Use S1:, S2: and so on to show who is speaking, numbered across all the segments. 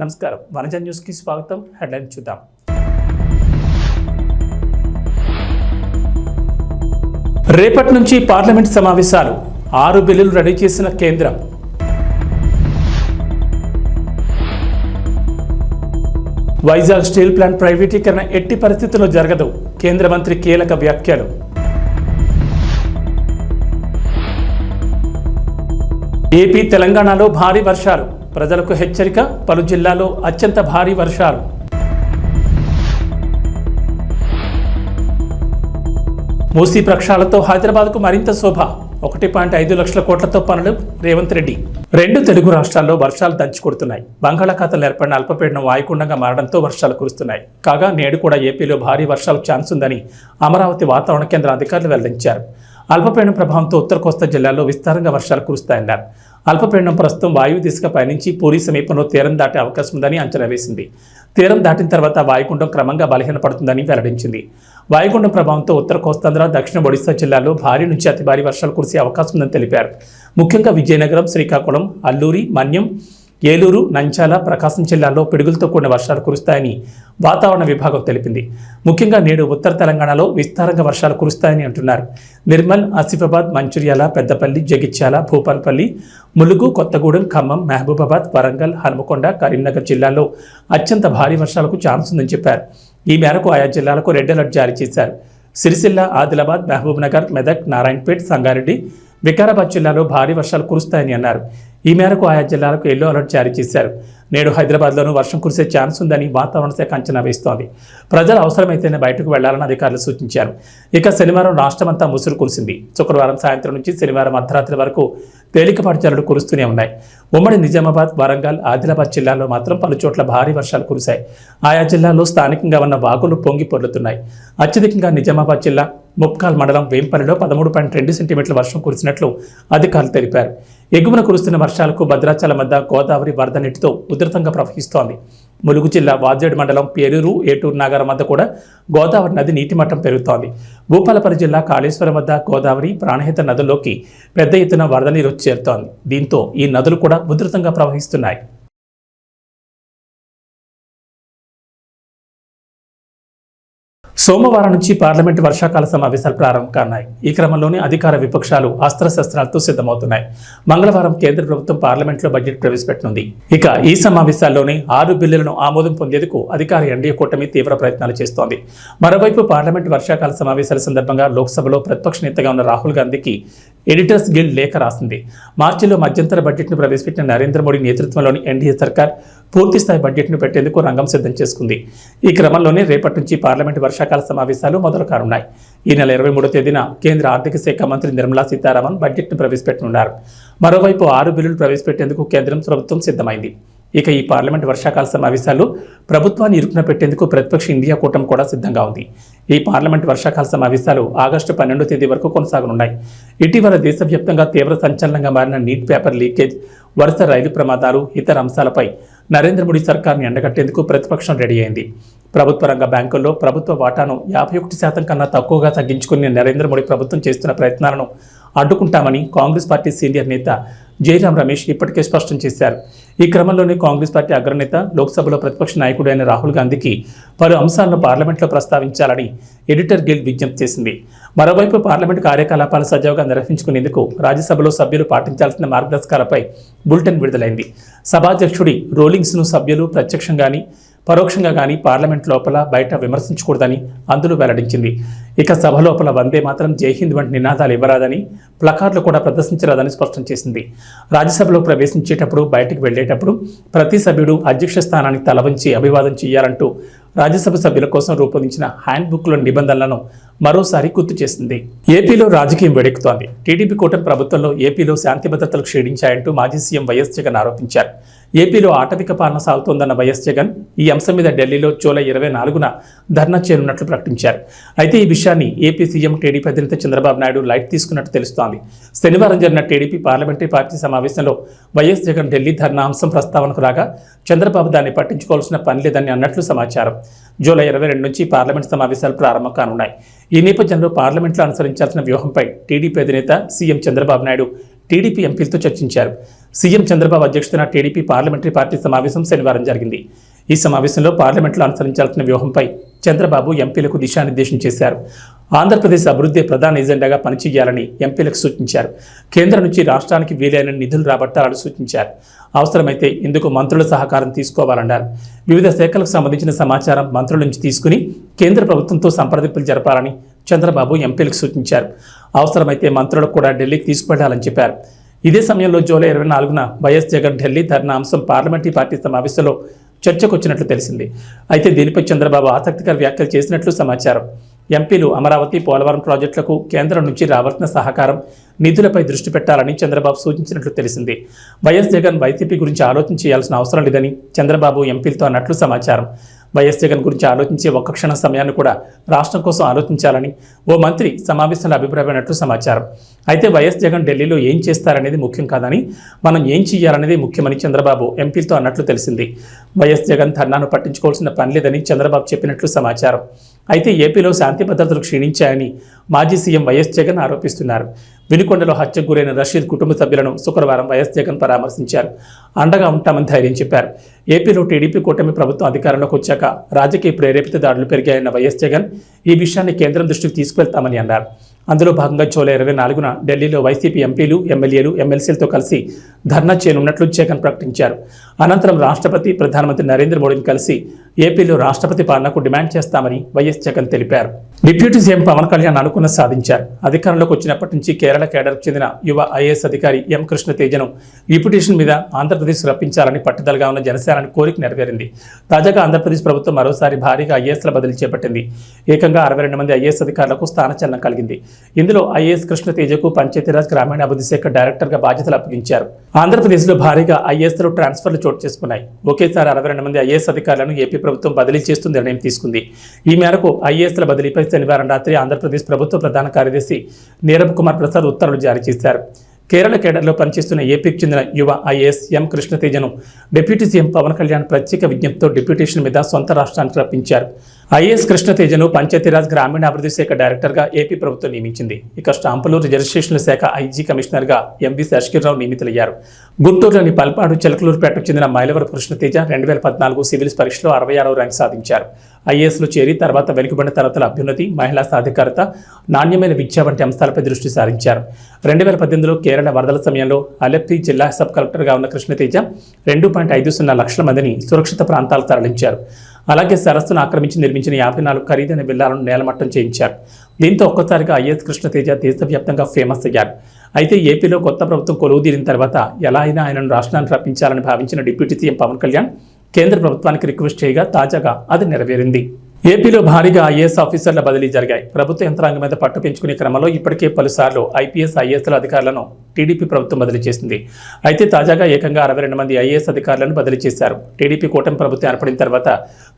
S1: నమస్కారం వనజ న్యూస్కి స్వాగతం. హెడ్లైన్ చూద్దాం. రేపటి నుంచి పార్లమెంట్ సమావేశాలు, 6 బిల్లులు రెడీ చేసిన కేంద్రం. వైజాగ్ స్టీల్ ప్లాంట్ ప్రైవేటీకరణ ఎట్టి పరిస్థితుల్లో జరగదు, కేంద్ర మంత్రి కీలక వ్యాఖ్యలు. ఏపీ తెలంగాణలో భారీ వర్షాలు, ప్రజలకు హెచ్చరిక, పలు జిల్లాల్లో అత్యంత భారీ వర్షాలు. మూసీ ప్రక్షాళనతో హైదరాబాద్కు మరింత శోభ, 1.5 లక్షల కోట్లతో పనులు రేవంత్ రెడ్డి. 2 తెలుగు రాష్ట్రాల్లో వర్షాలు దంచుకొడుతున్నాయి. బంగాళాఖాతంలో ఏర్పడిన అల్పపీడనం వాయుగుండంగా మారడంతో వర్షాలు కురుస్తున్నాయి. కాగా నేడు కూడా ఏపీలో భారీ వర్షాలు ఛాన్స్ ఉందని అమరావతి వాతావరణ కేంద్ర అధికారులు వెల్లడించారు. అల్పపీడనం ప్రభావంతో ఉత్తర కోస్తా జిల్లాల్లో విస్తారంగా వర్షాలు కురుస్తాయన్నారు. అల్పపీడనం ప్రస్తుతం వాయువు దిశగా పయనించి పూరీ సమీపంలో తీరం దాటే అవకాశం ఉందని అంచనా వేసింది. తీరం దాటిన తర్వాత వాయుగుండం క్రమంగా బలహీనపడుతుందని వెల్లడించింది. వాయుగుండం ప్రభావంతో ఉత్తర కోస్తాంధ్ర, దక్షిణ ఒడిశా జిల్లాల్లో భారీ నుంచి అతి భారీ వర్షాలు కురిసే అవకాశం ఉందని తెలిపారు. ముఖ్యంగా విజయనగరం, శ్రీకాకుళం, అల్లూరి, మన్యం, ఏలూరు, నంద్యాల, ప్రకాశం జిల్లాల్లో పిడుగులతో కూడిన వర్షాలు కురుస్తాయని వాతావరణ విభాగం తెలిపింది. ముఖ్యంగా నేడు ఉత్తర తెలంగాణలో విస్తారంగా వర్షాలు కురుస్తాయని అంటున్నారు. నిర్మల్, ఆసిఫాబాద్, మంచిర్యాల, పెద్దపల్లి, జగిత్యాల, భూపాలపల్లి, ములుగు, కొత్తగూడెం, ఖమ్మం, మహబూబాబాద్, వరంగల్, హనుమకొండ, కరీంనగర్ జిల్లాల్లో అత్యంత భారీ వర్షాలకు ఛాన్స్ ఉందని చెప్పారు. ఈ మేరకు ఆయా జిల్లాలకు రెడ్ అలర్ట్ జారీ చేశారు. సిరిసిల్ల, ఆదిలాబాద్, మహబూబ్నగర్, మెదక్, నారాయణపేట్, సంగారెడ్డి, వికారాబాద్ జిల్లాలో భారీ వర్షాలు కురుస్తాయని అన్నారు. ఈ మేరకు ఆయా జిల్లాలకు ఎల్లో అలర్ట్ జారీ చేశారు. నేడు హైదరాబాద్లోనూ వర్షం కురిసే ఛాన్స్ ఉందని వాతావరణ శాఖ అంచనా వేస్తోంది. ప్రజలు అవసరమైతేనే బయటకు వెళ్లాలని అధికారులు సూచించారు. ఇక శనివారం రాష్ట్రమంతా ముసురు కురిసింది. శుక్రవారం సాయంత్రం నుంచి శనివారం అర్ధరాత్రి వరకు తేలికపాటి జల్లులు కురుస్తూనే ఉన్నాయి. ఉమ్మడి నిజామాబాద్, వరంగల్, ఆదిలాబాద్ జిల్లాల్లో మాత్రం పలు చోట్ల భారీ వర్షాలు కురిశాయి. ఆయా జిల్లాల్లో స్థానికంగా ఉన్న వాగులు పొంగి పొర్లుతున్నాయి. అత్యధికంగా నిజామాబాద్ జిల్లా ముప్కాల్ మండలం వేంపల్లిలో 13.2 సెంటీమీటర్ల వర్షం కురిసినట్లు అధికారులు తెలిపారు. ఎగువన కురుస్తున్న వర్షాలకు భద్రాచలం వద్ద గోదావరి వరద నీటితో ఉధృతంగా ప్రవహిస్తోంది. ములుగు జిల్లా వాజేడు మండలం పేరూరు, ఏటూరు నగరం వద్ద కూడా గోదావరి నది నీటి మట్టం పెరుగుతోంది. భూపాలపల్లి జిల్లా కాళేశ్వరం వద్ద గోదావరి, ప్రాణహిత నదుల్లోకి పెద్ద ఎత్తున వరద నీరు చేరుతోంది. దీంతో ఈ నదులు కూడా ఉధృతంగా ప్రవహిస్తున్నాయి. సోమవారం నుంచి పార్లమెంటు వర్షాకాల సమావేశాలు ప్రారంభం కానున్నాయి. ఈ క్రమంలోనే అధికార విపక్షాలు అస్త్రశస్త్రాలతో సిద్ధమవుతున్నాయి. మంగళవారం కేంద్ర ప్రభుత్వం పార్లమెంట్లో బడ్జెట్ ప్రవేశపెట్టనుంది. ఇక ఈ సమావేశాల్లోనే 6 బిల్లులను ఆమోదం పొందేందుకు అధికార ఎన్డీఏ కూటమి తీవ్ర ప్రయత్నాలు చేస్తోంది. మరోవైపు పార్లమెంటు వర్షాకాల సమావేశాల సందర్భంగా లోక్సభలో ప్రతిపక్ష నేతగా ఉన్న రాహుల్ గాంధీకి ఎడిటర్స్ గిల్డ్ లేఖ రాసింది. మార్చిలో మధ్యంతర బడ్జెట్ను ప్రవేశపెట్టిన నరేంద్ర మోడీ నేతృత్వంలోని ఎన్డీఏ సర్కార్ పూర్తిస్థాయి బడ్జెట్ను పెట్టేందుకు రంగం సిద్ధం చేసుకుంది. ఈ క్రమంలోనే రేపటి నుంచి పార్లమెంటు వర్షాకాల సమావేశాలు మొదలు కానున్నాయి. ఈ నెల 23వ తేదీన కేంద్ర ఆర్థిక శాఖ మంత్రి నిర్మలా సీతారామన్ బడ్జెట్ను ప్రవేశపెట్టనున్నారు. మరోవైపు 6 బిల్లులు ప్రవేశపెట్టేందుకు కేంద్రం ప్రభుత్వం సిద్ధమైంది. ఇక ఈ పార్లమెంట్ వర్షాకాల సమావేశాల్లో ప్రభుత్వాన్ని ఇరుకున పెట్టేందుకు ప్రతిపక్ష ఇండియా కూటమి కూడా సిద్ధంగా ఉంది. ఈ పార్లమెంట్ వర్షాకాల సమావేశాలు ఆగస్టు 12వ తేదీ వరకు కొనసాగనున్నాయి. ఇటీవల దేశవ్యాప్తంగా తీవ్ర సంచలనంగా మారిన నీట్ పేపర్ లీకేజ్, వరుస రైలు ప్రమాదాలు, ఇతర అంశాలపై నరేంద్ర మోడీ సర్కార్ని ఎండగట్టేందుకు ప్రతిపక్షం రెడీ అయింది. ప్రభుత్వ రంగ బ్యాంకుల్లో ప్రభుత్వ వాటాను 51% కన్నా తక్కువగా తగ్గించుకుని నరేంద్ర మోడీ ప్రభుత్వం చేస్తున్న ప్రయత్నాలను అడ్డుకుంటామని కాంగ్రెస్ పార్టీ సీనియర్ నేత జైరాం రమేష్ ఇప్పటికే స్పష్టం చేశారు. ఈ క్రమంలోనే కాంగ్రెస్ పార్టీ అగ్రనేత, లోక్సభలో ప్రతిపక్ష నాయకుడు అయిన రాహుల్ గాంధీకి పలు అంశాలను పార్లమెంట్లో ప్రస్తావించాలని ఎడిటర్ గిల్డ్ విజ్ఞప్తి చేసింది. మరోవైపు పార్లమెంటు కార్యకలాపాలు సజావుగా నిర్వహించుకునేందుకు రాజ్యసభలో సభ్యులు పాటించాల్సిన మార్గదర్శకాలపై బులెటిన్ విడుదలైంది. సభాధ్యక్షుడి రూలింగ్స్ను సభ్యులు ప్రత్యక్షంగాని పరోక్షంగా కానీ పార్లమెంట్ లోపల బయట విమర్శించకూడదని అందులో వెల్లడించింది. ఇక సభ లోపల వందే మాత్రం, జై హింద్ వంటి నినాదాలు ఇవ్వరాదని, ప్లకార్డులు కూడా ప్రదర్శించరాదని స్పష్టం చేసింది. రాజ్యసభలో ప్రవేశించేటప్పుడు, బయటకు వెళ్లేటప్పుడు ప్రతి సభ్యుడు అధ్యక్ష స్థానానికి తలవంచి అభివాదం చేయాలంటూ రాజ్యసభ సభ్యుల కోసం రూపొందించిన హ్యాండ్బుక్లోని నిబంధనలను మరోసారి గుర్తు చేసింది. ఏపీలో రాజకీయం వేడెక్కుతోంది. టీడీపీ కూటమి ప్రభుత్వంలో ఏపీలో శాంతి భద్రతలు క్షీణించాయంటూ మాజీ సీఎం వైఎస్ జగన్ ఆరోపించారు. ఏపీలో ఆటవిక పాలన సాగుతోందన్న వైఎస్ జగన్ ఈ అంశం మీద ఢిల్లీలో జూలై 24న ధర్నా చేయనున్నట్లు ప్రకటించారు. అయితే ఈ విషయాన్ని ఏపీ సీఎం టీడీపీ అధినేత చంద్రబాబు నాయుడు లైట్ తీసుకున్నట్టు తెలుస్తోంది. శనివారం జరిగిన టీడీపీ పార్లమెంటరీ పార్టీ సమావేశంలో వైఎస్ జగన్ ఢిల్లీ ధర్నా అంశం ప్రస్తావనకు రాగా చంద్రబాబు దాన్ని పట్టించుకోవాల్సిన పని లేదని అన్నట్లు సమాచారం. జూలై 22 నుంచి పార్లమెంట్ సమావేశాలు ప్రారంభం కానున్నాయి. ఈ నేపథ్యంలో పార్లమెంట్లో అనుసరించాల్సిన వ్యూహంపై టీడీపీ అధినేత సీఎం చంద్రబాబు నాయుడు టీడీపీ ఎంపీలతో చర్చించారు. సీఎం చంద్రబాబు అధ్యక్షతన టీడీపీ పార్లమెంటరీ పార్టీ సమావేశం శనివారం జరిగింది. ఈ సమావేశంలో పార్లమెంట్లో అనుసరించాల్సిన వ్యూహంపై చంద్రబాబు ఎంపీలకు దిశానిర్దేశం చేశారు. ఆంధ్రప్రదేశ్ అభివృద్ధి ప్రధాన ఎజెండాగా పనిచేయాలని ఎంపీలకు సూచించారు. కేంద్రం నుంచి రాష్ట్రానికి వీలైన నిధులు రాబట్టాలని సూచించారు. అవసరమైతే ఇందుకు మంత్రుల సహకారం తీసుకోవాలన్నారు. వివిధ శాఖలకు సంబంధించిన సమాచారం మంత్రుల నుంచి తీసుకుని కేంద్ర ప్రభుత్వంతో సంప్రదింపులు జరపాలని చంద్రబాబు ఎంపీలకు సూచించారు. అవసరమైతే మంత్రులకు కూడా ఢిల్లీకి తీసుకువెళ్లాలని చెప్పారు. ఇదే సమయంలో జూలై 24న వైఎస్ జగన్ ఢిల్లీ ధర్నా అంశం పార్లమెంటరీ పార్టీ సమావేశంలో చర్చకు వచ్చినట్లు తెలిసింది. అయితే దీనిపై చంద్రబాబు ఆసక్తికర వ్యాఖ్యలు చేసినట్లు సమాచారం. ఎంపీలు అమరావతి, పోలవరం ప్రాజెక్టులకు కేంద్రం నుంచి రావాల్సిన సహకారం, నిధులపై దృష్టి పెట్టాలని చంద్రబాబు సూచించినట్లు తెలిసింది. వైఎస్ జగన్ వైసీపీ గురించి ఆలోచన చేయాల్సిన అవసరం లేదని చంద్రబాబు ఎంపీలతో అన్నట్లు సమాచారం. వైఎస్ జగన్ గురించి ఆలోచించే ఒక్క క్షణ సమయాన్ని కూడా రాష్ట్రం కోసం ఆలోచించాలని ఓ మంత్రి సమావేశంలో అభిప్రాయమైనట్లు సమాచారం. అయితే వైఎస్ జగన్ ఢిల్లీలో ఏం చేస్తారనేది ముఖ్యం కాదని, మనం ఏం చేయాలనేది ముఖ్యమని చంద్రబాబు ఎంపీలతో అన్నట్లు తెలిసింది. వైఎస్ జగన్ ధర్నాను పట్టించుకోవాల్సిన పని లేదని చంద్రబాబు చెప్పినట్లు సమాచారం. అయితే ఏపీలో శాంతి భద్రతలు క్షీణించాయని మాజీ సీఎం వైఎస్ జగన్ ఆరోపిస్తున్నారు. వినుకొండలో హత్యకు గురైన రషీద్ కుటుంబ సభ్యులను శుక్రవారం వైఎస్ జగన్ పరామర్శించారు. అండగా ఉంటామని ధైర్యం చెప్పారు. ఏపీలో టీడీపీ కూటమి ప్రభుత్వం అధికారంలోకి వచ్చాక రాజకీయ ప్రేరేపిత దాడులు పెరిగాయన్న వైఎస్ జగన్ ఈ విషయాన్ని కేంద్రం దృష్టికి తీసుకువెళ్తామని అన్నారు. అందులో భాగంగా జూలై 24న ఢిల్లీలో వైసీపీ ఎంపీలు, ఎమ్మెల్యేలు, ఎమ్మెల్సీలతో కలిసి ధర్నా చేయనున్నట్లు జగన్ ప్రకటించారు. అనంతరం రాష్ట్రపతి, ప్రధానమంత్రి నరేంద్ర మోడీని కలిసి ఏపీలో రాష్ట్రపతి పాలనకు డిమాండ్ చేస్తామని వైఎస్ జగన్ తెలిపారు. డిప్యూటీ సీఎం పవన్ కళ్యాణ్ అనుకున్న సాధించారు. అధికారంలోకి వచ్చినప్పటి నుంచి కేరళ కేడర్కు చెందిన యువ ఐఏఎస్ అధికారి ఎం కృష్ణ తేజను డిప్యూటేషన్ మీద ఆంధ్రప్రదేశ్ రప్పించాలని పట్టుదలగా ఉన్న జనసేన కోరిక నెరవేరింది. తాజాగా ఆంధ్రప్రదేశ్ ప్రభుత్వం మరోసారి భారీగా ఐఏఎస్ల బదిలీ చేపట్టింది. ఏకంగా 62 మంది ఐఏఎస్ అధికారులకు స్థానచలనం కలిగింది. ఇందులో ఐఏఎస్ కృష్ణ తేజకు పంచాయతీరాజ్ గ్రామీణాభివృద్ధి శాఖ డైరెక్టర్గా బాధ్యతలు అప్పగించారు. ఆంధ్రప్రదేశ్లో భారీగా ఐఏఎస్లు ట్రాన్స్ఫర్లు చోటు చేసుకున్నాయి. ఒకేసారి 62 మంది ఐఏఎస్ అధికారులను ఏపీ ప్రభుత్వం బదిలీ చేస్తూ నిర్ణయం తీసుకుంది. ఈ మేరకు ఐఏఎస్ల బదిలీపై శనివారం రాత్రి ఆంధ్రప్రదేశ్ ప్రభుత్వ ప్రధాన కార్యదర్శి నీరబ్ కుమార్ ప్రసాద్ ఉత్తర్వులు జారీ చేశారు. కేరళ కేడర్లో పనిచేస్తున్న ఏపీకి చెందిన యువ ఐఏఎస్ ఎం కృష్ణ తేజను డిప్యూటీ సీఎం పవన్ కళ్యాణ్ ప్రత్యేక విజ్ఞప్తితో డిప్యూటేషన్ మీద సొంత రాష్ట్రానికి రప్పించారు. ఐఏఎస్ కృష్ణ తేజను పంచాయతీరాజ్ గ్రామీణాభివృద్ధి శాఖ డైరెక్టర్గా ఏపీ ప్రభుత్వం నియమించింది. ఇక స్టాంపులు, రిజర్వేషన్ల శాఖ ఐజీ కమిషనర్గా ఎంవి శశికిరణ్ నియమితులయ్యారు. గుంటూరులోని పల్పాడు, చిలకలూరుపేటకు చెందిన మైలవరపు కృష్ణ తేజ 2014 సివిల్స్ పరీక్షలో 66వ ర్యాంక్ సాధించారు. ఐఏఎస్లో చేరి తర్వాత వెనుకబడిన తరగతుల అభ్యున్నతి, మహిళా సాధికారత, నాణ్యమైన విద్య వంటి అంశాలపై దృష్టి సారించారు. 2018లో కేరళ వరదల సమయంలో అలెప్పి జిల్లా సబ్ కలెక్టర్గా ఉన్న కృష్ణతేజ 2.50 లక్షల మందిని సురక్షిత ప్రాంతాలకు తరలించారు. అలాగే సరస్సును ఆక్రమించి నిర్మించిన 54 ఖరీదైన విల్లాలను నేలమట్టం చేయించారు. దీంతో ఒక్కసారిగా ఐఏఎస్ కృష్ణతేజ దేశవ్యాప్తంగా ఫేమస్ అయ్యారు. అయితే ఏపీలో కొత్త ప్రభుత్వం కొలువుదీరిన తర్వాత ఎలా అయినా ఆయనను రాష్ట్రానికి రప్పించాలని భావించిన డిప్యూటీ సీఎం పవన్ కళ్యాణ్ కేంద్ర ప్రభుత్వానికి రిక్వెస్ట్ చేయగా తాజాగా అది నెరవేరింది. ఏపీలో భారీగా ఐఏఎస్ ఆఫీసర్ల బదిలీ జరిగాయి. ప్రభుత్వ యంత్రాంగం మీద పట్టు పెంచుకునే క్రమంలో ఇప్పటికే పలుసార్లు ఐపీఎస్, ఐఏఎస్ల అధికారులను టీడీపీ ప్రభుత్వం బదిలీ చేసింది. అయితే తాజాగా ఏకంగా 62 మంది ఐఏఎస్ అధికారులను బదిలీ చేశారు. టీడీపీ కూటమి ప్రభుత్వం ఏర్పడిన తర్వాత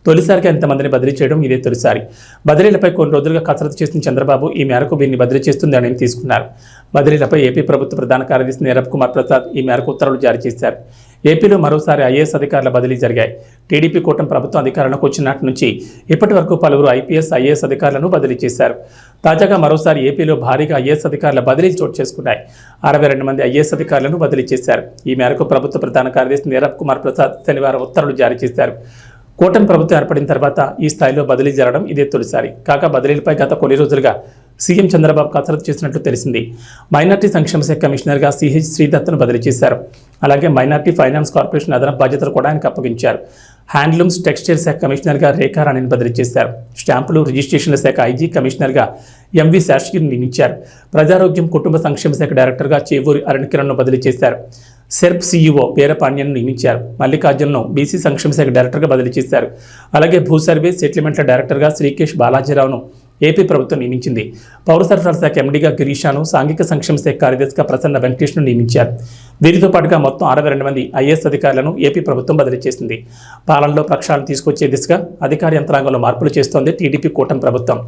S1: తొలిసారిగా ఇంతమందిని బదిలీ చేయడం ఇదే తొలిసారి. బదిలీలపై కొన్ని రోజులుగా కసరత్తు చేసిన చంద్రబాబు ఈ మేరకు వీరిని బదిలీ చేస్తుంది నిర్ణయం తీసుకున్నారు. బదిలీలపై ఏపీ ప్రభుత్వ ప్రధాన కార్యదర్శి నీరబ్ కుమార్ ప్రసాద్ ఈ మేరకు ఉత్తర్వులు జారీ చేశారు. ఏపీలో మరోసారి ఐఏఎస్ అధికారుల బదిలీ జరిగాయి. టీడీపీ కూటమి ప్రభుత్వం అధికారంలోకి వచ్చినట్టు నుంచి ఇప్పటి వరకు పలువురు ఐపీఎస్, ఐఏఎస్ అధికారులను బదిలీ చేశారు. తాజాగా మరోసారి ఏపీలో భారీగా ఐఏఎస్ అధికారుల బదిలీలు చోటు చేసుకున్నాయి. 62 మంది ఐఏఎస్ అధికారులను బదిలీ చేశారు. ఈ మేరకు ప్రభుత్వ ప్రధాన కార్యదర్శి నీరబ్ కుమార్ ప్రసాద్ శనివారం ఉత్తర్వులు జారీ చేశారు. కూటమి ప్రభుత్వం ఏర్పడిన తర్వాత ఈ స్థాయిలో బదిలీ జరగడం ఇదే తొలిసారి. కాగా బదిలీలపై గత కొన్ని రోజులుగా సీఎం చంద్రబాబు కసరత్తు చేసినట్లు తెలిసింది. మైనార్టీ సంక్షేమ శాఖ కమిషనర్గా సిహెచ్ శ్రీదత్ను బదిలీ చేశారు. అలాగే మైనార్టీ ఫైనాన్స్ కార్పొరేషన్ అదనపు బాధ్యతలు కూడా ఆయనకు అప్పగించారు. హ్యాండ్లూమ్స్, టెక్స్టైల్ శాఖ కమిషనర్గా రేఖారాణిని బదిలీ చేశారు. స్టాంపులు, రిజిస్ట్రేషన్ల శాఖ ఐజీ కమిషనర్గా ఎంవి శశికిరణ్ నియమించారు. ప్రజారోగ్యం, కుటుంబ సంక్షేమ శాఖ డైరెక్టర్గా చేవూరి అరుణకిరణ్ను బదిలీ చేశారు. సెర్ప్ సీఈఓ వీరపాండ్యన్ను నియమించారు. మల్లికార్జున్ను బీసీ సంక్షేమ శాఖ డైరెక్టర్గా బదిలీ చేశారు. అలాగే భూ సర్వే, సెటిల్మెంట్ల డైరెక్టర్గా శ్రీకేష్ బాలాజీరావును ఏపీ ప్రభుత్వం నియమించింది. పౌర సరఫరాల శాఖ ఎండీగా గిరీషాను, సాంఘిక సంక్షేమ శాఖ కార్యదర్శిగా ప్రసన్న వెంకటేష్ను నియమించారు. వీరితో పాటుగా మొత్తం 62 మంది ఐఏఎస్ అధికారులను ఏపీ ప్రభుత్వం బదిలీ చేసింది. పాలనలో ప్రక్షాళన తీసుకొచ్చే దిశగా అధికార యంత్రాంగంలో మార్పులు చేస్తోంది టీడీపీ కూటమి ప్రభుత్వం.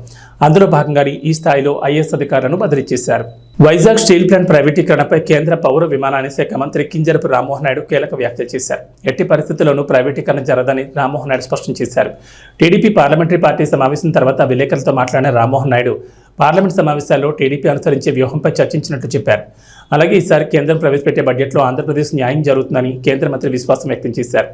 S1: అందులో భాగంగానే ఈ స్థాయిలో ఐఏఎస్ అధికారులను బదిలీ చేశారు. వైజాగ్ స్టీల్ ప్లాంట్ ప్రైవేటీకరణపై కేంద్ర పౌర విమానయాన శాఖ మంత్రి కింజరపు రామ్మోహన్ నాయుడు కీలక వ్యాఖ్యలు చేశారు. ఎట్టి పరిస్థితుల్లోనూ ప్రైవేటీకరణ జరగదని రామ్మోహన్ నాయుడు స్పష్టం చేశారు. టీడీపీ పార్లమెంటరీ పార్టీ సమావేశం తర్వాత విలేకరులతో మాట్లాడిన రామ్మోహన్ నాయుడు పార్లమెంట్ సమావేశాల్లో టీడీపీ అనుసరించే వ్యూహంపై చర్చించినట్లు చెప్పారు. అలాగే ఈసారి కేంద్రం ప్రవేశపెట్టే బడ్జెట్లో ఆంధ్రప్రదేశ్ న్యాయం జరుగుతుందని కేంద్ర మంత్రి విశ్వాసం వ్యక్తం చేశారు.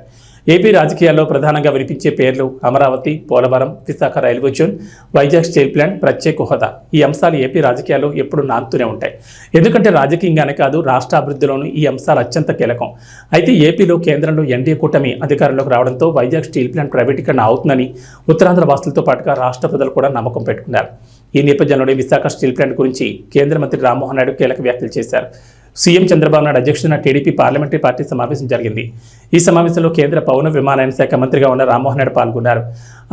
S1: ఏపీ రాజకీయాల్లో ప్రధానంగా వినిపించే పేర్లు Amaravati, Polavaram, Visakha railway zone, Vizag steel plant, ప్రత్యేక హోదా. ఈ అంశాలు ఏపీ రాజకీయాల్లో ఎప్పుడు నానుతూనే ఉంటాయి. ఎందుకంటే రాజకీయంగానే కాదు, రాష్ట్ర అభివృద్ధిలోనూ ఈ అంశాలు అత్యంత కీలకం. అయితే ఏపీలో కేంద్రంలో ఎన్డీఏ కూటమి అధికారంలోకి రావడంతో వైజాగ్ స్టీల్ ప్లాంట్ ప్రైవేటీకరణ అవుతుందని ఉత్తరాంధ్ర వాసులతో పాటుగా రాష్ట్ర ప్రజలు కూడా నమ్మకం పెట్టుకున్నారు. ఈ నేపథ్యంలోనే విశాఖ స్టీల్ ప్లాంట్ గురించి కేంద్ర మంత్రి రామ్మోహన్ నాయుడు కీలక వ్యాఖ్యలు చేశారు. సీఎం చంద్రబాబు నాయుడు అధ్యక్షతన టీడీపీ పార్లమెంటరీ పార్టీ సమావేశం జరిగింది. ఈ సమావేశంలో కేంద్ర పౌర విమానయాన శాఖ మంత్రిగా ఉన్న రామ్మోహన్ నాయుడు పాల్గొన్నారు.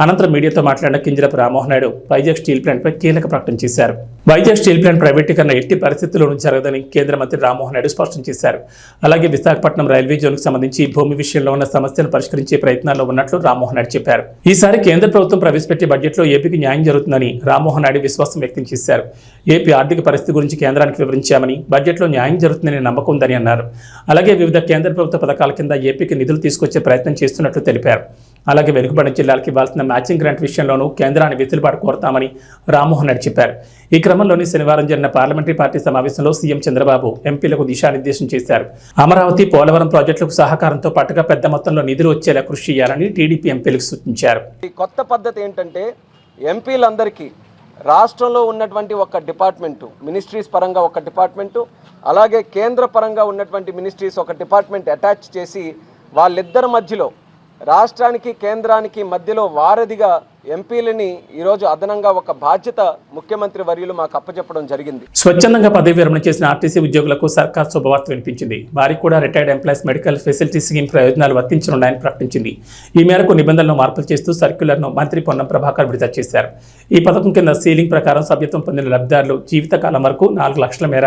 S1: అనంతరం మీడియాతో మాట్లాడిన కింజరపు రామ్మోహన్ నాయుడు వైజాగ్ స్టీల్ ప్లాంట్పై కీలక ప్రకటన చేశారు. వైజాగ్ స్టీల్ ప్లాంట్ ప్రైవేటీకరణ ఎట్టి పరిస్థితుల్లోనూ జరగదని కేంద్ర మంత్రి రామ్మోహన్ నాయుడు స్పష్టం చేశారు. అలాగే విశాఖపట్నం రైల్వే జోన్కు సంబంధించి భూమి విషయంలో ఉన్న సమస్యను పరిష్కరించే ప్రయత్నాల్లో ఉన్నట్లు రామ్మోహన్ నాయుడు చెప్పారు. ఈసారి కేంద్ర ప్రభుత్వం ప్రవేశపెట్టే బడ్జెట్లో ఏపీకి న్యాయం జరుగుతుందని రామ్మోహన్ నాయుడు విశ్వాసం వ్యక్తం చేశారు. ఏపీ ఆర్థిక పరిస్థితి గురించి కేంద్రానికి వివరించామని, బడ్జెట్లో న్యాయం జరుగుతుందని నమ్మకం ఉందని అన్నారు. అలాగే వివిధ కేంద్ర ప్రభుత్వ పథకాల కింద ఏపీకి నిధులు తీసుకొచ్చే ప్రయత్నం చేస్తున్నట్లు తెలిపారు. అలాగే వెనుకబడిన జిల్లాలకు ఇవ్వాల్సిన మ్యాచింగ్ గ్రాంట్ విషయంలోనూ కేంద్రాన్ని వెసులుబాటు కోరతామని రామ్మోహన్ నాయుడు చెప్పారు. ఈ క్రమంలోనే శనివారం జరిగిన పార్లమెంటరీ పార్టీ సమావేశంలో సీఎం చంద్రబాబు ఎంపీలకు దిశానిర్దేశం చేశారు. అమరావతి, పోలవరం ప్రాజెక్టులకు సహకారంతో పాటుగా పెద్ద మొత్తంలో నిధులు వచ్చేలా కృషి చేయాలని టీడీపీ ఎంపీలకు సూచించారు.
S2: ఈ కొత్త పద్ధతి ఏంటంటే ఎంపీలందరికీ రాష్ట్రంలో ఉన్నటువంటి ఒక డిపార్ట్మెంటు, మినిస్ట్రీస్ పరంగా ఒక డిపార్ట్మెంటు, అలాగే కేంద్ర పరంగా ఉన్నటువంటి మినిస్ట్రీస్ ఒక డిపార్ట్మెంట్ అటాచ్ చేసి వాళ్ళిద్దరి మధ్యలో, రాష్ట్రానికి కేంద్రానికి మధ్యలో వారధిగా ఎంపీలని ఈరోజు అదనంగా ఒక బాధ్యత ముఖ్యమంత్రి వర్యులు మాకు అప్పచెప్పడం జరిగింది.
S1: స్వచ్ఛందంగా పదవి విరమణ చేసిన ఆర్టీసీ ఉద్యోగులకు సర్కార్ శుభవార్త వినిపించింది. వారికి కూడా retired employees medical facility scheme ప్రయోజనాలు వర్తించనున్నాయని ప్రకటించింది. ఈ మేరకు నిబంధనలు మార్పులు చేస్తూ సర్క్యులర్ను మంత్రి పొన్నం ప్రభాకర్ విడుదల చేశారు. ఈ పథకం కింద సీలింగ్ ప్రకారం సభ్యత్వం పొందిన లబ్ధిదారులు జీవితకాలం వరకు 4 లక్షల మేర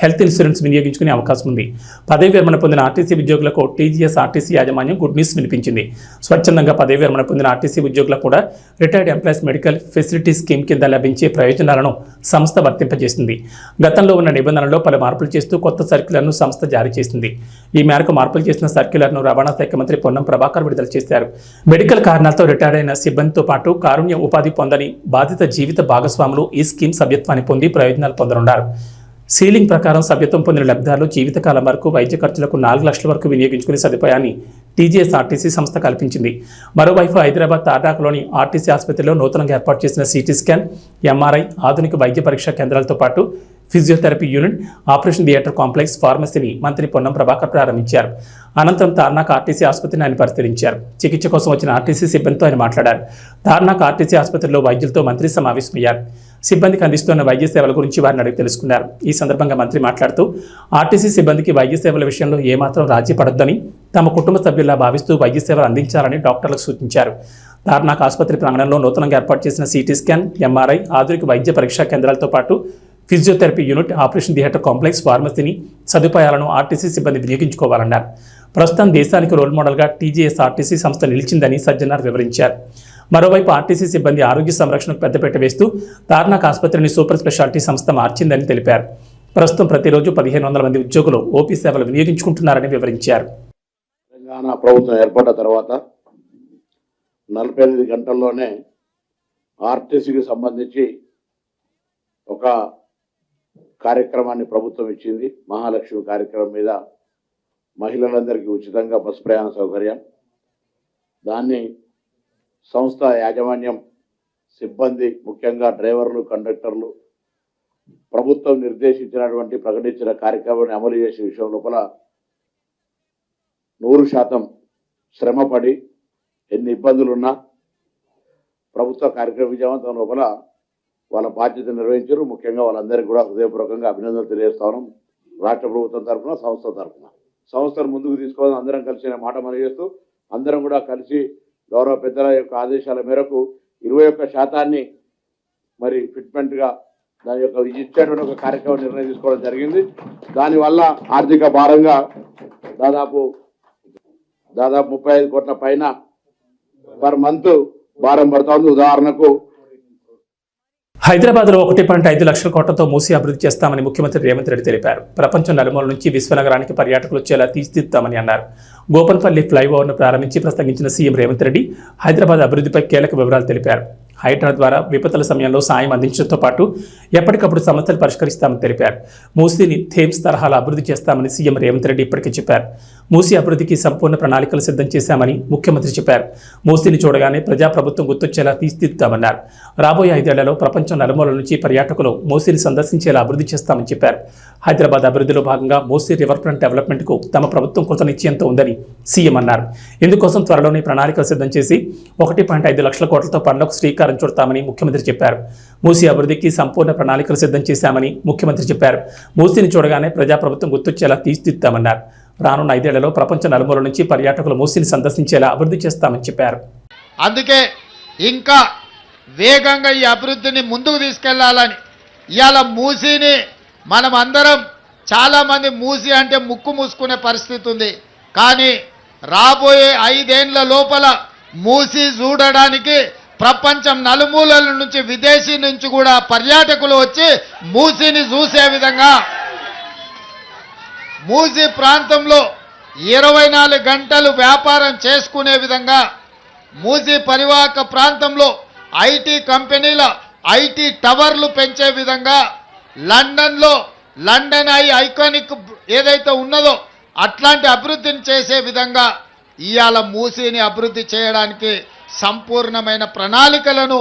S1: హెల్త్ ఇన్సూరెన్స్ వినియోగించుకునే అవకాశం ఉంది. పదవి విరమణ పొందిన ఆర్టీసీ ఉద్యోగులకు టీజీఎస్ ఆర్టీసీ యాజమాన్యం గుడ్ న్యూస్ వినిపించింది. స్వచ్ఛందంగా పదవి విరమణ పొందిన ఆర్టీసీ ఉద్యోగులకు కూడా retired employees medical facility scheme కింద లభించే ప్రయోజనాలను సంస్థ వర్తింపజేసింది. గతంలో ఉన్న నిబంధనల్లో పలు మార్పులు చేస్తూ కొత్త సర్క్యులర్ను సంస్థ జారీ చేసింది. ఈ మేరకు మార్పులు చేసిన సర్క్యులర్ను రవాణా శాఖ మంత్రి పొన్నం ప్రభాకర్ విడుదల చేశారు. మెడికల్ కారణాలతో రిటైర్ అయిన సిబ్బందితో పాటు కారుణ్య ఉపాధి పొందని బాధిత జీవిత భాగస్వాములు ఈ స్కీమ్ సభ్యత్వాన్ని పొంది ప్రయోజనాలు పొందనున్నారు. సీలింగ్ ప్రకారం సభ్యత్వం పొందిన లబ్ధిదారులు జీవితకాలం వరకు వైద్య ఖర్చులకు 4 లక్షల వరకు వినియోగించుకునే సదుపాయాన్ని టీజీఎస్ ఆర్టీసీ సంస్థ కల్పించింది. మరోవైపు హైదరాబాద్ తాటాకులోని ఆర్టీసీ ఆసుపత్రిలో నూతనంగా ఏర్పాటు చేసిన సిటీ స్కాన్, ఎంఆర్ఐ, ఆధునిక వైద్య పరీక్షా కేంద్రాలతో పాటు physiotherapy unit, operation theatre complex, ఫార్మసీని మంత్రి పొన్నం ప్రభాకర్ ప్రారంభించారు. అనంతరం తార్నాక ఆర్టీసీ ఆసుపత్రిని ఆయన పరిశీలించారు. చికిత్స కోసం వచ్చిన ఆర్టీసీ సిబ్బందితో ఆయన మాట్లాడారు. తార్నాక ఆర్టీసీ ఆసుపత్రిలో వైద్యులతో మంత్రి సమావేశమయ్యారు. సిబ్బందికి అందిస్తున్న వైద్య సేవల గురించి వారిని అడిగి తెలుసుకున్నారు. ఈ సందర్భంగా మంత్రి మాట్లాడుతూ ఆర్టీసీ సిబ్బందికి వైద్య సేవల విషయంలో ఏమాత్రం రాజీ పడొద్దని, తమ కుటుంబ సభ్యుల్లా భావిస్తూ వైద్య సేవలు అందించాలని డాక్టర్లకు సూచించారు. తార్నాక ఆసుపత్రి ప్రాంగణంలో నూతనంగా ఏర్పాటు చేసిన సిటీ స్కాన్, ఎంఆర్ఐ, ఆధునిక వైద్య పరీక్షా కేంద్రాలతో పాటు physiotherapy unit, operation theatre complex, ఫార్మసీని సదుపాయాలను ఆర్టీసీ సిబ్బంది వినియోగించుకోవాలన్నారు. ప్రస్తుతం దేశానికి రోల్ మోడల్గా టీజీఎస్ ఆర్టీసీ సంస్థ నిలిచిందని సజ్జనార్ వివరించారు. మరోవైపు ఆర్టీసీ సిబ్బంది ఆరోగ్య సంరక్షణకు పెద్దపీట వేస్తూ తార్నాక ఆసుపత్రిని సూపర్ స్పెషాలిటీ సంస్థ మార్చిందని తెలిపారు. ప్రస్తుతం ప్రతిరోజు 1500 మంది ఉద్యోగులు ఓపీ సేవలు వినియోగించుకుంటున్నారని వివరించారు.
S3: తెలంగాణ ప్రభుత్వం ఏర్పడ్డ తర్వాత 48 గంటల్లోనే ఆర్టీసీకి సంబంధించి ఒక కార్యక్రమాన్ని ప్రభుత్వం ఇచ్చింది. మహాలక్ష్మి కార్యక్రమం మీద మహిళలందరికీ ఉచితంగా బస్సు ప్రయాణ సౌకర్యం. దాన్ని సంస్థ యాజమాన్యం, సిబ్బంది, ముఖ్యంగా డ్రైవర్లు, కండక్టర్లు ప్రభుత్వం నిర్దేశించినటువంటి ప్రకటించిన కార్యక్రమాన్ని అమలు చేసే విషయం లోపల 100% శ్రమపడి ఎన్ని ఇబ్బందులున్నా ప్రభుత్వ కార్యక్రమ విజయవంతం లోపల వాళ్ళ బాధ్యత నిర్వహించారు. ముఖ్యంగా వాళ్ళందరికీ కూడా హృదయపూర్వకంగా అభినందనలు తెలియజేస్తా ఉన్నాం. రాష్ట్ర ప్రభుత్వం తరఫున, సంస్థ తరఫున. సంస్థను ముందుకు తీసుకోవాలని అందరం కలిసి మాట మనం చేస్తూ అందరం కూడా కలిసి గౌరవ పెద్దల యొక్క ఆదేశాల మేరకు 21% మరి ఫిట్మెంట్గా దాని యొక్క ఇచ్చేటువంటి ఒక కార్యక్రమం నిర్ణయం తీసుకోవడం జరిగింది. దానివల్ల ఆర్థిక భారంగా దాదాపు 35 కోట్ల పైన పర్ మంత్ భారం పడుతోంది. ఉదాహరణకు
S1: హైదరాబాద్లో 1.5 లక్షల కోట్లతో మూసి అభివృద్ధి చేస్తామని ముఖ్యమంత్రి రేవంత్ రెడ్డి తెలిపారు. ప్రపంచం నలుమూల నుంచి విశ్వనగరానికి పర్యాటకులు వచ్చేలా తీర్చిదిద్దామని అన్నారు. గోపన్పల్లి ఫ్లైఓవర్ను ప్రారంభించి ప్రసంగించిన సీఎం రేవంత్ రెడ్డి హైదరాబాద్ అభివృద్ధిపై కీలక వివరాలు తెలిపారు. హైడ్రా ద్వారా విపత్తుల సమయంలో సాయం అందించడంతో పాటు ఎప్పటికప్పుడు సమస్యలు పరిష్కరిస్తామని తెలిపారు. మూసీని థేమ్స్ తరహాలో అభివృద్ధి చేస్తామని సీఎం రేవంత్ రెడ్డి ఇప్పటికే చెప్పారు. మూసీ అభివృద్ధికి సంపూర్ణ ప్రణాళికలు సిద్ధం చేశామని ముఖ్యమంత్రి చెప్పారు. మూసీని చూడగానే ప్రజాప్రభుత్వం గుర్తొచ్చేలా తీర్చిదిద్దామన్నారు. రాబోయే 5 ఏళ్లలో ప్రపంచం నలుమూలల నుంచి పర్యాటకులు మూసీని సందర్శించేలా అభివృద్ధి చేస్తామని చెప్పారు. హైదరాబాద్ అభివృద్ధిలో భాగంగా మూసీ రివర్ ఫ్రంట్ డెవలప్మెంట్కు తమ ప్రభుత్వం కృత నిశ్చయంతో ఉందని సీఎం అన్నారు. ఇందుకోసం త్వరలోనే ప్రణాళికలు సిద్ధం చేసి 1.5 లక్షల కోట్లతో పనులకు శ్రీకారం చుడతామని ముఖ్యమంత్రి చెప్పారు. మూసీ అభివృద్ధికి సంపూర్ణ ప్రణాళికలు సిద్ధం చేశామని ముఖ్యమంత్రి చెప్పారు. మూసీని చూడగానే ప్రజాప్రభుత్వం గుర్తొచ్చేలా తీర్చిదిద్దామన్నారు. రానున్న 5 ఏళ్లలో ప్రపంచ నలుమూల నుంచి పర్యాటకులు మూసీని సందర్శించేలా అభివృద్ధి చేస్తామని చెప్పారు.
S4: అందుకే ఇంకా వేగంగా ఈ అభివృద్ధిని ముందుకు తీసుకెళ్లాలని ఇవాళ మూసీని మనం అందరం చాలామంది మూసీ అంటే ముక్కు మూసుకునే పరిస్థితి ఉంది. కానీ రాబోయే 5 ఏళ్ల లోపల మూసీ చూడడానికి ప్రపంచం నలుమూలల నుంచి విదేశీ నుంచి కూడా పర్యాటకులు వచ్చి మూసీని చూసే విధంగా మూసీ ప్రాంతంలో 24 గంటలు వ్యాపారం చేసుకునే విధంగా మూసీ పరివాహక ప్రాంతంలో ఐటీ కంపెనీల ఐటీ టవర్లు పెంచే విధంగా లండన్ ఐకానిక్ ఏదైతే ఉన్నదో అట్లాంటి అభివృద్ధిని చేసే విధంగా ఇవాళ మూసీని అభివృద్ధి చేయడానికి సంపూర్ణమైన ప్రణాళికలను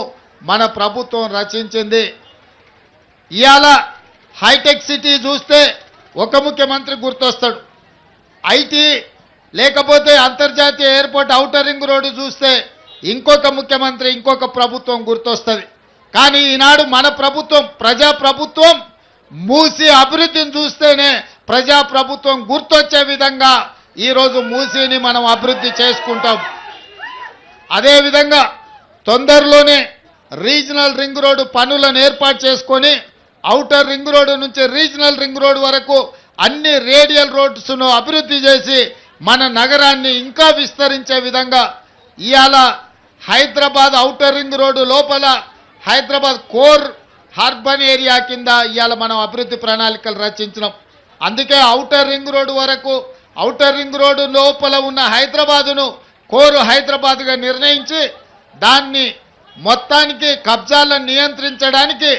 S4: మన ప్రభుత్వం రచించింది. ఇవాళ హైటెక్ సిటీ చూస్తే ఒక ముఖ్యమంత్రి గుర్తొస్తాడు, ఐటీ లేకపోతే అంతర్జాతీయ ఎయిర్పోర్ట్ ఔటర్ రింగ్ రోడ్డు చూస్తే ఇంకొక ముఖ్యమంత్రి ఇంకొక ప్రభుత్వం గుర్తొస్తుంది. కానీ ఈనాడు మన ప్రభుత్వం ప్రజాప్రభుత్వం మూసీ అభివృద్ధిని చూస్తేనే ప్రజాప్రభుత్వం గుర్తొచ్చే విధంగా ఈరోజు మూసీని మనం అభివృద్ధి చేసుకుంటాం. అదేవిధంగా తొందరలోనే రీజనల్ రింగ్ రోడ్డు పనులను ఏర్పాటు చేసుకొని ఔటర్ రింగ్ రోడ్డు నుంచి రీజనల్ రింగ్ రోడ్డు వరకు అన్ని రేడియల్ రోడ్స్ను అభివృద్ధి చేసి మన నగరాన్ని ఇంకా విస్తరించే విధంగా ఇవాళ హైదరాబాద్ ఔటర్ రింగ్ రోడ్డు లోపల హైదరాబాద్ కోర్ అర్బన్ ఏరియా కింద ఇవాళ మనం అభివృద్ధి ప్రణాళికలు రచించినాం. అందుకే ఔటర్ రింగ్ రోడ్డు వరకు ఔటర్ రింగ్ రోడ్డు లోపల ఉన్న హైదరాబాదును కోరు హైదరాబాద్గా నిర్ణయించి దాన్ని మొత్తానికి కబ్జాలను నియంత్రించడానికి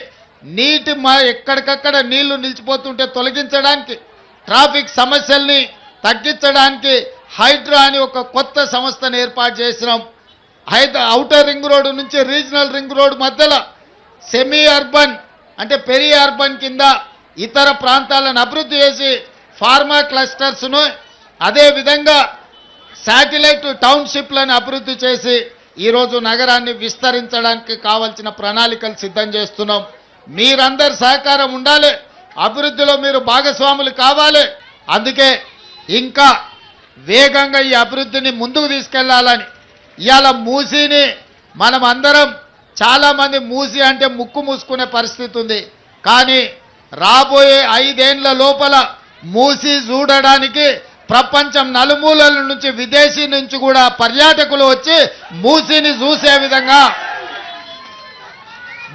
S4: ఎక్కడికక్కడ నీళ్లు నిలిచిపోతుంటే తొలగించడానికి ట్రాఫిక్ సమస్యల్ని తగ్గించడానికి హైడ్రా అని ఒక కొత్త సంస్థను ఏర్పాటు చేసినాం. ఔటర్ రింగ్ రోడ్డు నుంచి రీజనల్ రింగ్ రోడ్డు మధ్యలో సెమీ అర్బన్ అంటే పెరి అర్బన్ కింద ఇతర ప్రాంతాలను అభివృద్ధి చేసి ఫార్మా క్లస్టర్స్ను అదేవిధంగా శాటిలైట్ టౌన్షిప్లను అభివృద్ధి చేసి ఈరోజు నగరాన్ని విస్తరించడానికి కావాల్సిన ప్రణాళికలు సిద్ధం చేస్తున్నాం. మీరందరి సహకారం ఉండాలి, అభివృద్ధిలో మీరు భాగస్వాములు కావాలి. అందుకే ఇంకా వేగంగా ఈ అభివృద్ధిని ముందుకు తీసుకెళ్లాలని ఇవాళ మూసీని మనం అందరం చాలామంది మూసీ అంటే ముక్కు మూసుకునే పరిస్థితి ఉంది. కానీ రాబోయే 5 ఏళ్ల లోపల మూసీ చూడడానికి ప్రపంచం నలుమూలల నుంచి విదేశీ నుంచి కూడా పర్యాటకులు వచ్చి మూసీని చూసే విధంగా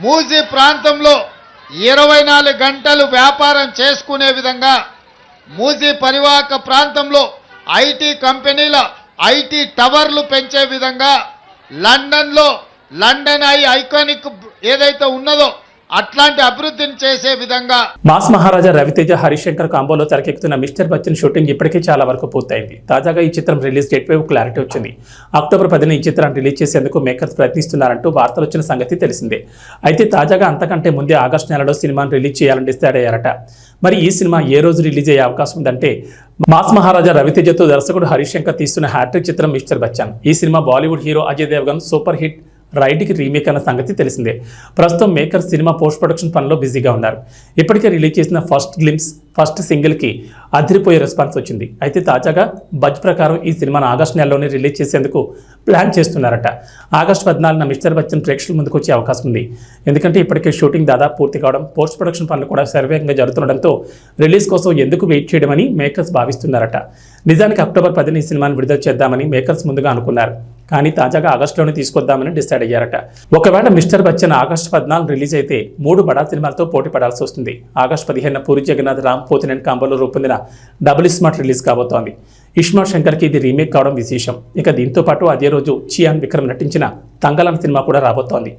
S4: మూసీ ప్రాంతంలో 24 గంటలు వ్యాపారం చేసుకునే విధంగా మూసీ పరివాహక ప్రాంతంలో ఐటీ కంపెనీల ఐటీ టవర్లు పెంచే విధంగా లండన్ ఐకానిక్ ఏదైతే ఉన్నదో అట్లాంటి అభివృద్ధిని చేసే విధంగా
S1: మాస్ మహారాజా రవితేజ హరిశంకర్ కాంబోలో తెరకెక్కుతున్న మిస్టర్ బచ్చన్ షూటింగ్ ఇప్పటికే చాలా వరకు పూర్తయింది. తాజాగా ఈ చిత్రం రిలీజ్ డేట్ పై క్లారిటీ వచ్చింది. అక్టోబర్ 10న ఈ చిత్రాన్ని రిలీజ్ చేసేందుకు మేకర్స్ ప్రయత్నిస్తున్నారంటూ వార్తలు వచ్చిన సంగతి తెలిసిందే. అయితే తాజాగా అంతకంటే ముందే ఆగస్టు నెలలో సినిమాను రిలీజ్ చేయాలని డిసైడ్ అయ్యారట. మరి ఈ సినిమా ఏ రోజు రిలీజ్ అయ్యే అవకాశం ఉందంటే మాస్ మహారాజా రవితేజతో దర్శకుడు హరిశంకర్ తీస్తున్న హ్యాట్రిక్ చిత్రం మిస్టర్ బచ్చన్. ఈ cinema Bollywood hero Ajay Devgan super hit రైడ్కి రీమేక్ అన్న సంగతి తెలిసిందే. ప్రస్తుతం మేకర్స్ సినిమా పోస్ట్ ప్రొడక్షన్ పనిలో బిజీగా ఉన్నారు. ఇప్పటికే రిలీజ్ చేసిన ఫస్ట్ సింగిల్కి అదిరిపోయే రెస్పాన్స్ వచ్చింది. అయితే తాజాగా బజ్ ప్రకారం ఈ సినిమాను ఆగస్టు నెలలోనే రిలీజ్ చేసేందుకు ప్లాన్ చేస్తున్నారట. ఆగస్టు 14న మిస్టర్ బచ్చన్ ప్రేక్షకుల ముందుకు వచ్చే అవకాశం ఉంది. ఎందుకంటే ఇప్పటికే షూటింగ్ దాదాపు పూర్తి కావడం, పోస్ట్ ప్రొడక్షన్ పనులు కూడా శరవేగంగా జరుగుతుండడంతో రిలీజ్ కోసం ఎందుకు వెయిట్ చేయడమని మేకర్స్ భావిస్తున్నారట. నిజానికి అక్టోబర్ 10న ఈ సినిమాను విడుదల చేద్దామని మేకర్స్ ముందుగా అనుకున్నారు. కానీ తాజాగా ఆగస్టులోనే తీసుకొద్దామని డిసైడ్ అయ్యారట. ఒకవేళ మిస్టర్ బచ్చన్ ఆగస్టు 14 రిలీజ్ అయితే 3 బడా సినిమాలతో పోటీ పడాల్సి వస్తుంది. ఆగస్టు 15న పూరి జగన్నాథ్ రామ్ పోతినేని కాంబోలో రూపొందిన డబుల్ స్మార్ట్ రిలీజ్ కాబోతోంది. ఇస్మార్ట్ శంకర్కి ఇది రీమేక్ కావడం విశేషం. ఇక దీంతో పాటు అదే రోజు చియాన్ విక్రమ్ నటించిన తంగలన్ సినిమా కూడా రాబోతోంది.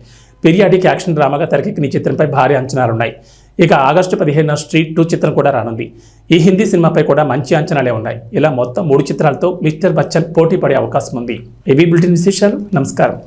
S1: పీరియాడిక్ యాక్షన్ డ్రామాగా తెరకెక్కిన ఈ చిత్రంపై భారీ అంచనాలున్నాయి. ఇక ఆగస్టు 15న స్ట్రీట్ 2 చిత్రం కూడా రానుంది. ఈ హిందీ సినిమాపై కూడా మంచి అంచనాలే ఉన్నాయి. ఇలా మొత్తం 3 చిత్రాలతో మిస్టర్ బచ్చన్ పోటీ పడే అవకాశం ఉంది. ఏవీ బులెటిన్ విశేషాలు. నమస్కారం.